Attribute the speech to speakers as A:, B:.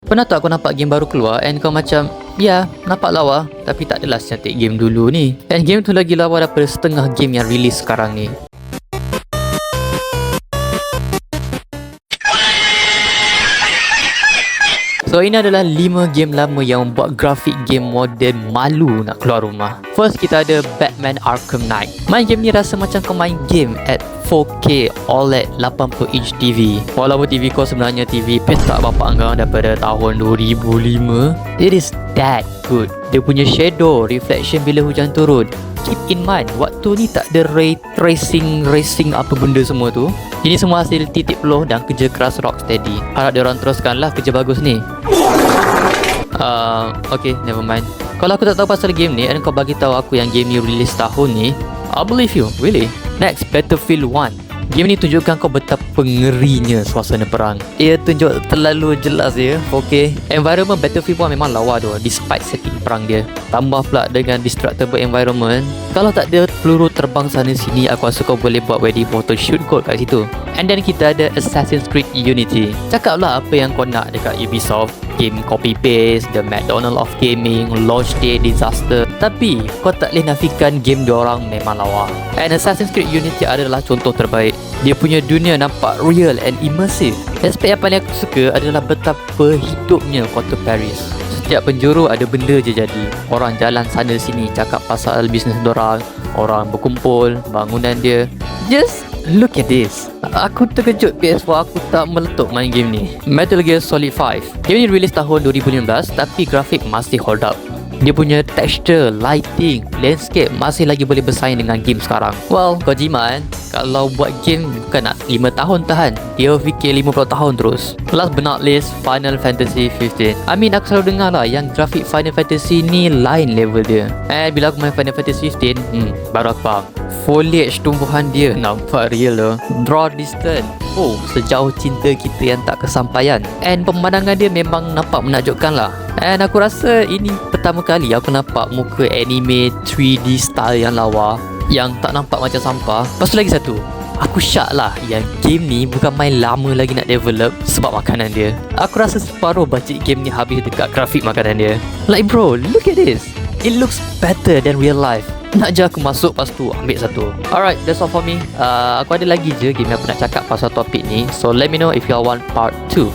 A: Pernah tak kau nampak game baru keluar and kau macam, ya, nampak lawa, tapi tak adalah secantik game dulu ni. And game tu lagi lawa daripada setengah game yang rilis sekarang ni. So ini adalah 5 game lama yang membuat grafik game moden malu nak keluar rumah. First kita ada Batman Arkham Knight. Main game ni rasa macam kau main game at 4K OLED 80 inch TV. Walaupun TV kau sebenarnya TV petak bapak kau daripada tahun 2005, it is that good. Dia punya shadow, reflection bila hujan turun. Keep in mind, waktu ni tak ada ray tracing, racing apa benda semua tu. Ini semua hasil titik peluh dan kerja keras Rocksteady. Harap dia orang teruskanlah kerja bagus ni. Okay, never mind. Kalau aku tak tahu pasal game ni and kau bagi tahu aku yang game ni release tahun ni, I'll believe you, really. Next, Battlefield 1. Game ni tunjukkan kau betapa ngerinya suasana perang. Ia tunjuk terlalu jelas ya. Okay, environment Battlefield 1 memang lawa tu despite setting perang dia. Tambah pula dengan destructible environment. Kalau tak ada peluru terbang sana sini, aku rasa kau boleh buat wedding photo shoot kot kat situ. And then kita ada Assassin's Creed Unity. Cakaplah apa yang kau nak dekat Ubisoft. Game copy paste, the McDonald of gaming, launch day disaster. Tapi kau tak boleh nafikan game diorang memang lawa. And Assassin's Creed Unity adalah contoh terbaik. Dia punya dunia nampak real and immersive. Aspek yang paling aku suka adalah betapa hidupnya kota Paris. Setiap penjuru ada benda je jadi. Orang jalan sana sini cakap pasal bisnes diorang, orang berkumpul, bangunan dia. Just look at this. Aku terkejut PS4 aku tak meletup main game ni. Metal Gear Solid 5. Game ni rilis tahun 2015 tapi grafik masih hold up. Dia punya texture, lighting, landscape masih lagi boleh bersaing dengan game sekarang. Well, Kojima kan, kalau buat game bukan nak 5 tahun tahan, dia fikir 50 tahun terus. Last but not least, Final Fantasy 15. I mean, aku selalu dengar lah yang grafik Final Fantasy ni lain level dia. Bila aku main Final Fantasy 15, baru aku faham. Foliage tumbuhan dia nampak real loh. Draw distance, oh, sejauh cinta kita yang tak kesampaian. And pemandangan dia memang nampak menakjubkan lah. And aku rasa ini pertama kali aku nampak muka anime 3D style yang lawa, yang tak nampak macam sampah. Lepas tu lagi satu, aku syak lah yang game ni bukan main lama lagi nak develop sebab makanan dia. Aku rasa separuh budget game ni habis dekat grafik makanan dia. Like bro, look at this. It looks better than real life. Nak je aku masuk lepas tu ambil satu. Alright, that's all for me. Aku ada lagi je game yang aku nak cakap pasal topik ni. So let me know if you all want part 2.